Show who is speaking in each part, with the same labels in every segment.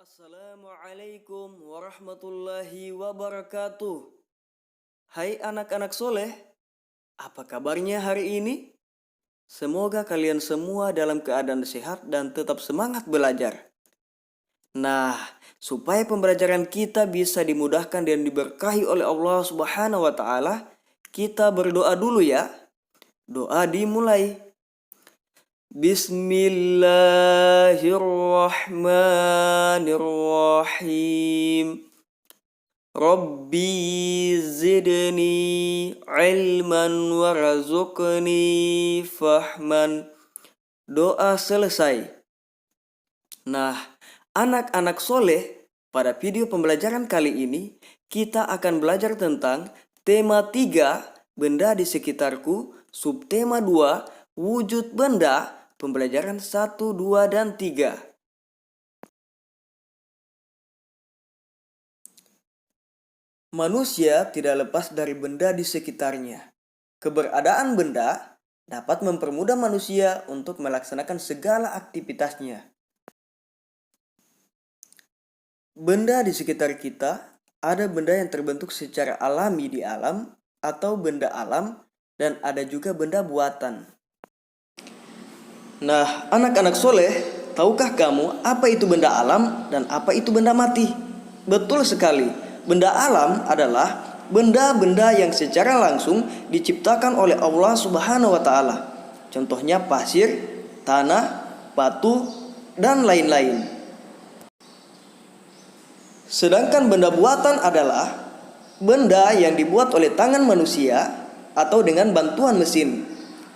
Speaker 1: Assalamualaikum warahmatullahi wabarakatuh. Hai anak-anak soleh, apa kabarnya hari ini? Semoga kalian semua dalam keadaan sehat dan tetap semangat belajar. Nah, supaya pembelajaran kita bisa dimudahkan dan diberkahi oleh Allah Subhanahu wa taala, kita berdoa dulu ya. Doa dimulai. Bismillahirrahmanirrahim. Rabbi zidni ilman warzuqni fahman. Doa selesai. Nah, anak-anak soleh, pada video pembelajaran kali ini kita akan belajar tentang tema 3, benda di sekitarku, subtema 2, wujud benda, pembelajaran 1, 2, dan 3. Manusia tidak lepas dari benda di sekitarnya. Keberadaan benda dapat mempermudah manusia untuk melaksanakan segala aktivitasnya. Benda di sekitar kita, ada benda yang terbentuk secara alami di alam atau benda alam, dan ada juga benda buatan. Nah, anak-anak soleh, tahukah kamu apa itu benda alam dan apa itu benda mati? Betul sekali. Benda alam adalah benda-benda yang secara langsung diciptakan oleh Allah Subhanahu wa taala. Contohnya pasir, tanah, batu, dan lain-lain. Sedangkan benda buatan adalah benda yang dibuat oleh tangan manusia atau dengan bantuan mesin.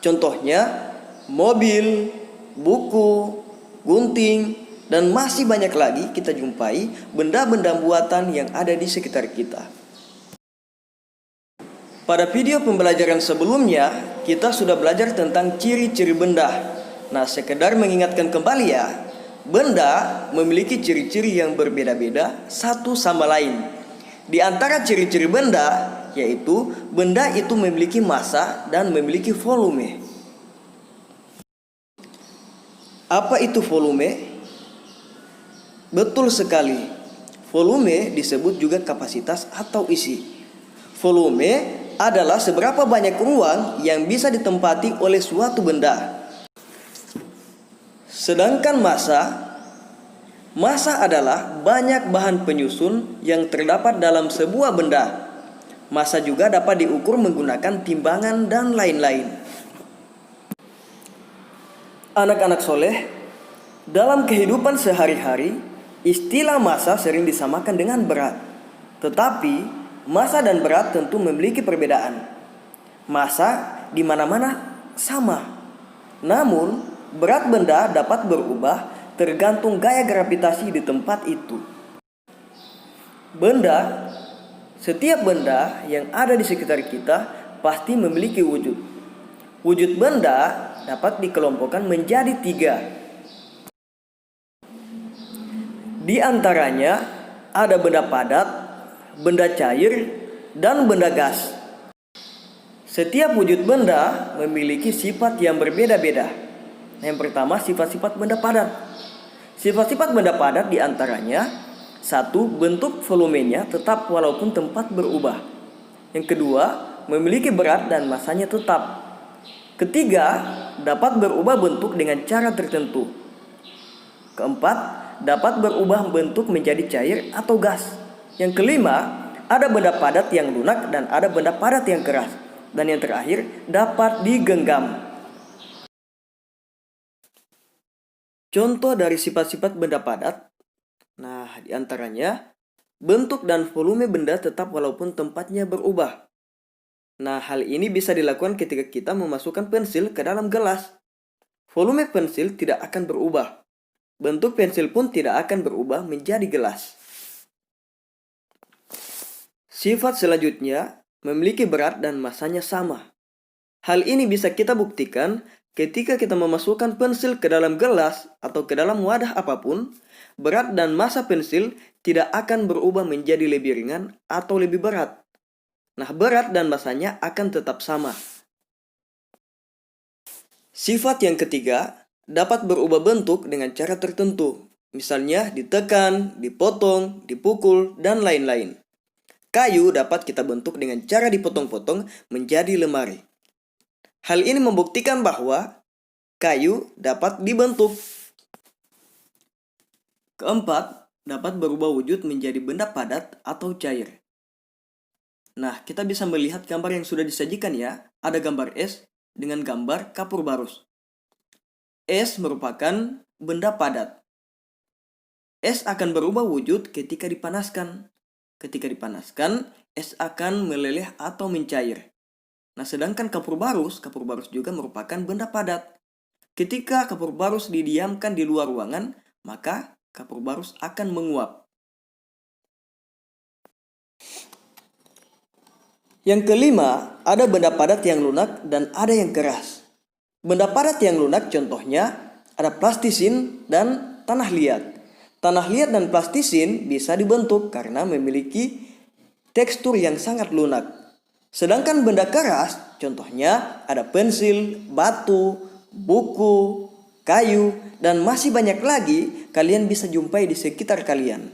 Speaker 1: Contohnya mobil, buku, gunting, dan masih banyak lagi kita jumpai benda-benda buatan yang ada di sekitar kita. Pada video pembelajaran sebelumnya, kita sudah belajar tentang ciri-ciri benda. Nah, sekedar mengingatkan kembali ya, benda memiliki ciri-ciri yang berbeda-beda satu sama lain. Di antara ciri-ciri benda, yaitu benda itu memiliki massa dan memiliki volume. Apa itu volume? Betul sekali. Volume disebut juga kapasitas atau isi. Volume adalah seberapa banyak ruang yang bisa ditempati oleh suatu benda. Sedangkan massa adalah banyak bahan penyusun yang terdapat dalam sebuah benda. Massa juga dapat diukur menggunakan timbangan dan lain-lain. Anak-anak soleh, dalam kehidupan sehari-hari, istilah massa sering disamakan dengan berat. Tetapi, massa dan berat tentu memiliki perbedaan. Massa di mana-mana sama. Namun, berat benda dapat berubah tergantung gaya gravitasi di tempat itu. Setiap benda yang ada di sekitar kita pasti memiliki wujud. Wujud benda dapat dikelompokkan menjadi 3. Di antaranya ada benda padat, benda cair, dan benda gas. Setiap wujud benda memiliki sifat yang berbeda-beda. Yang pertama, sifat-sifat benda padat. Sifat-sifat benda padat di antaranya: 1. Bentuk volumenya tetap walaupun tempat berubah. Yang kedua, memiliki berat dan massanya tetap. Ketiga, dapat berubah bentuk dengan cara tertentu. Keempat, dapat berubah bentuk menjadi cair atau gas. Yang kelima, ada benda padat yang lunak dan ada benda padat yang keras. Dan yang terakhir, dapat digenggam. Contoh dari sifat-sifat benda padat. Nah, di antaranya, bentuk dan volume benda tetap walaupun tempatnya berubah. Nah, hal ini bisa dilakukan ketika kita memasukkan pensil ke dalam gelas. Volume pensil tidak akan berubah. Bentuk pensil pun tidak akan berubah menjadi gelas. Sifat selanjutnya memiliki berat dan massanya sama. Hal ini bisa kita buktikan ketika kita memasukkan pensil ke dalam gelas atau ke dalam wadah apapun, berat dan massa pensil tidak akan berubah menjadi lebih ringan atau lebih berat. Nah, berat dan massanya akan tetap sama. Sifat yang ketiga, dapat berubah bentuk dengan cara tertentu. Misalnya ditekan, dipotong, dipukul, dan lain-lain. Kayu dapat kita bentuk dengan cara dipotong-potong menjadi lemari. Hal ini membuktikan bahwa kayu dapat dibentuk. Keempat, dapat berubah wujud menjadi benda padat atau cair. Nah, kita bisa melihat gambar yang sudah disajikan ya. Ada gambar es dengan gambar kapur barus. Es merupakan benda padat. Es akan berubah wujud ketika dipanaskan. Ketika dipanaskan, es akan meleleh atau mencair. Nah, sedangkan kapur barus juga merupakan benda padat. Ketika kapur barus didiamkan di luar ruangan, maka kapur barus akan menguap. Yang kelima, ada benda padat yang lunak dan ada yang keras. Benda padat yang lunak contohnya ada plastisin dan tanah liat. Tanah liat dan plastisin bisa dibentuk karena memiliki tekstur yang sangat lunak. Sedangkan benda keras contohnya ada pensil, batu, buku, kayu, dan masih banyak lagi kalian bisa jumpai di sekitar kalian.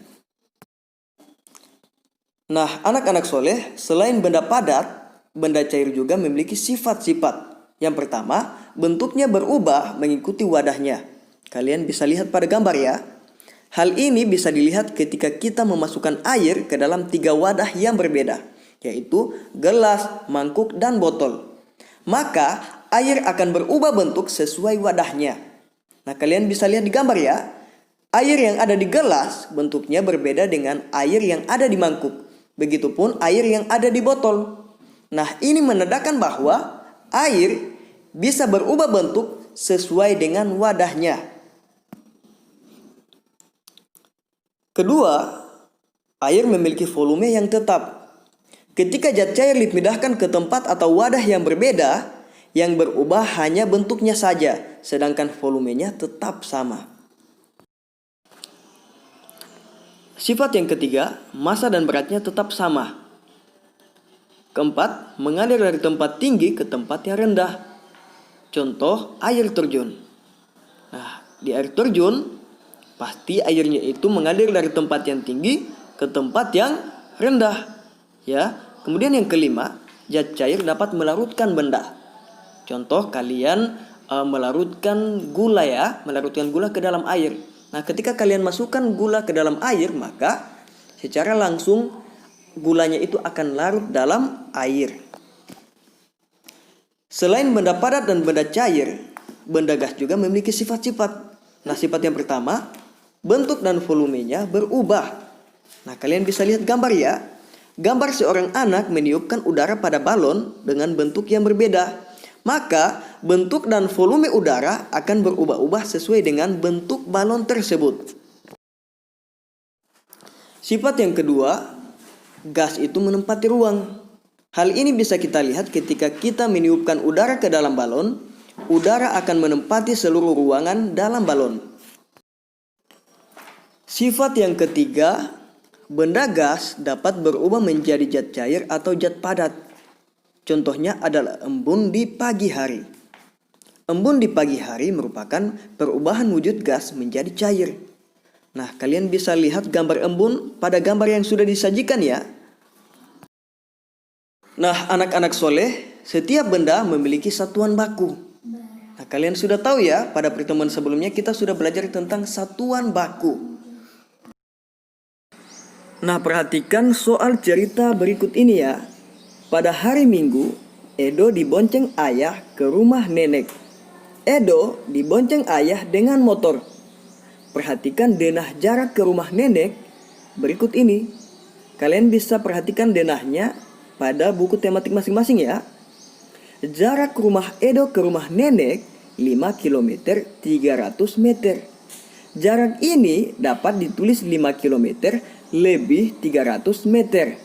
Speaker 1: Nah, anak-anak soleh, selain benda padat, benda cair juga memiliki sifat-sifat. Yang pertama, bentuknya berubah mengikuti wadahnya. Kalian bisa lihat pada gambar ya. Hal ini bisa dilihat ketika kita memasukkan air ke dalam 3 wadah yang berbeda, yaitu gelas, mangkuk, dan botol. Maka, air akan berubah bentuk sesuai wadahnya. Nah, kalian bisa lihat di gambar ya. Air yang ada di gelas bentuknya berbeda dengan air yang ada di mangkuk. Begitupun air yang ada di botol. Nah, ini menandakan bahwa air bisa berubah bentuk sesuai dengan wadahnya. Kedua, air memiliki volume yang tetap. Ketika zat cair dipindahkan ke tempat atau wadah yang berbeda, yang berubah hanya bentuknya saja, sedangkan volumenya tetap sama. Sifat yang ketiga, massa dan beratnya tetap sama. Keempat, mengalir dari tempat tinggi ke tempat yang rendah. Contoh, air terjun. Nah, di air terjun, pasti airnya itu mengalir dari tempat yang tinggi ke tempat yang rendah. Ya, kemudian yang kelima, zat cair dapat melarutkan benda. Contoh, kalian melarutkan gula ke dalam air. Nah, ketika kalian masukkan gula ke dalam air, maka secara langsung gulanya itu akan larut dalam air. Selain benda padat dan benda cair, benda gas juga memiliki sifat-sifat. Nah, sifat yang pertama, bentuk dan volumenya berubah. Nah, kalian bisa lihat gambar ya. Gambar seorang anak meniupkan udara pada balon dengan bentuk yang berbeda. Maka, bentuk dan volume udara akan berubah-ubah sesuai dengan bentuk balon tersebut. Sifat yang kedua, gas itu menempati ruang. Hal ini bisa kita lihat ketika kita meniupkan udara ke dalam balon, udara akan menempati seluruh ruangan dalam balon. Sifat yang ketiga, benda gas dapat berubah menjadi zat cair atau zat padat. Contohnya adalah embun di pagi hari. Embun di pagi hari merupakan perubahan wujud gas menjadi cair. Nah, kalian bisa lihat gambar embun pada gambar yang sudah disajikan ya. Nah, anak-anak soleh, setiap benda memiliki satuan baku. Nah, kalian sudah tahu ya, pada pertemuan sebelumnya kita sudah belajar tentang satuan baku. Nah, perhatikan soal cerita berikut ini ya. Pada hari Minggu, Edo dibonceng ayah ke rumah nenek. Edo dibonceng ayah dengan motor. Perhatikan denah jarak ke rumah nenek berikut ini. Kalian bisa perhatikan denahnya pada buku tematik masing-masing ya. Jarak rumah Edo ke rumah nenek 5 km 300 meter. Jarak ini dapat ditulis 5 km lebih 300 meter.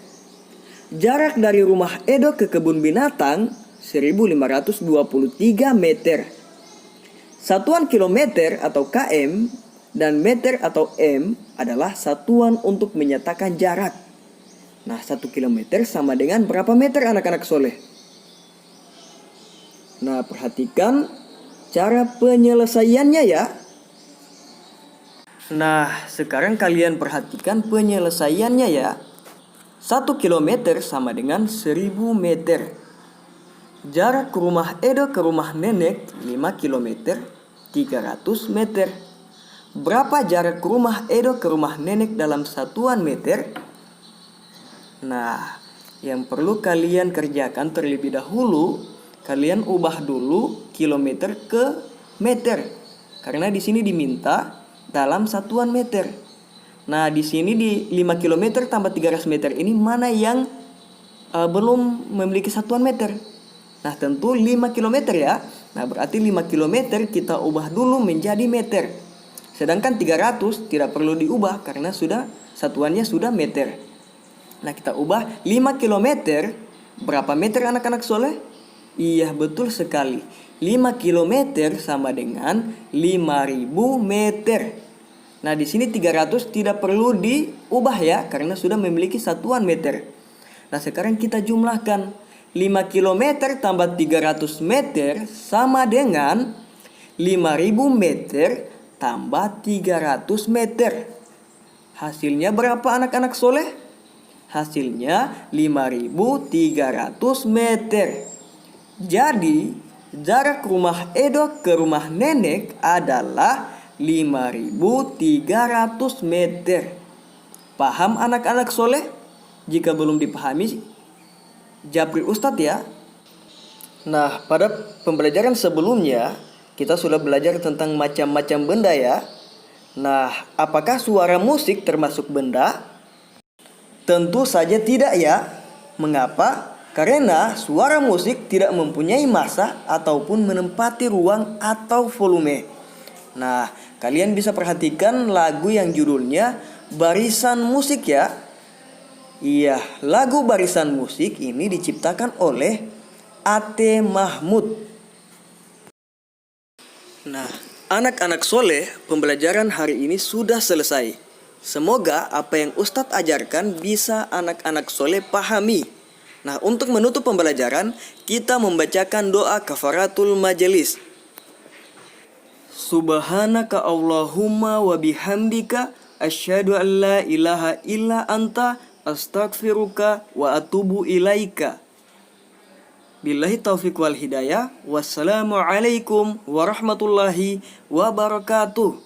Speaker 1: Jarak dari rumah Edo ke kebun binatang 1523 meter. Satuan kilometer atau km dan meter atau m adalah satuan untuk menyatakan jarak. Nah, 1 kilometer sama dengan berapa meter anak-anak soleh? Nah, perhatikan cara penyelesaiannya ya. Nah, sekarang kalian perhatikan penyelesaiannya ya. 1 kilometer sama dengan 1000 meter. Jarak rumah Edo ke rumah nenek 5 kilometer, 300 meter. Berapa jarak rumah Edo ke rumah nenek dalam satuan meter? Nah, yang perlu kalian kerjakan terlebih dahulu, kalian ubah dulu kilometer ke meter. Karena di sini diminta dalam satuan meter. Nah, di sini di 5 km tambah 300 meter ini mana yang belum memiliki satuan meter? Nah, tentu 5 km ya. Nah, berarti 5 km kita ubah dulu menjadi meter. Sedangkan 300 tidak perlu diubah karena satuannya sudah meter. Nah, kita ubah 5 km. Berapa meter anak-anak soleh? Iya, betul sekali. 5 km sama dengan 5000 meter. Nah, di sini 300 tidak perlu diubah ya karena sudah memiliki satuan meter. Nah, sekarang kita jumlahkan. 5 km tambah 300 meter sama dengan 5000 meter tambah 300 meter. Hasilnya berapa anak-anak soleh? Hasilnya 5300 meter. Jadi, jarak rumah Edo ke rumah nenek adalah 5300 meter. Paham anak-anak soleh? Jika belum dipahami, japri Ustadz ya. Nah, pada pembelajaran sebelumnya kita sudah belajar tentang macam-macam benda ya. Nah, apakah suara musik termasuk benda? Tentu saja tidak ya. Mengapa? Karena suara musik tidak mempunyai massa ataupun menempati ruang atau volume. Nah, kalian bisa perhatikan lagu yang judulnya Barisan Musik ya. Iya, lagu Barisan Musik ini diciptakan oleh A.T. Mahmud. Nah, anak-anak soleh, pembelajaran hari ini sudah selesai. Semoga apa yang Ustadz ajarkan bisa anak-anak soleh pahami. Nah, untuk menutup pembelajaran, kita membacakan doa kafaratul majelis. Subhanaka Allahumma wa bihamdika asyhadu an la ilaha illa anta astaghfiruka wa atubu ilaika. Billahi taufiq wal hidayah. Wassalamualaikum warahmatullahi wabarakatuh.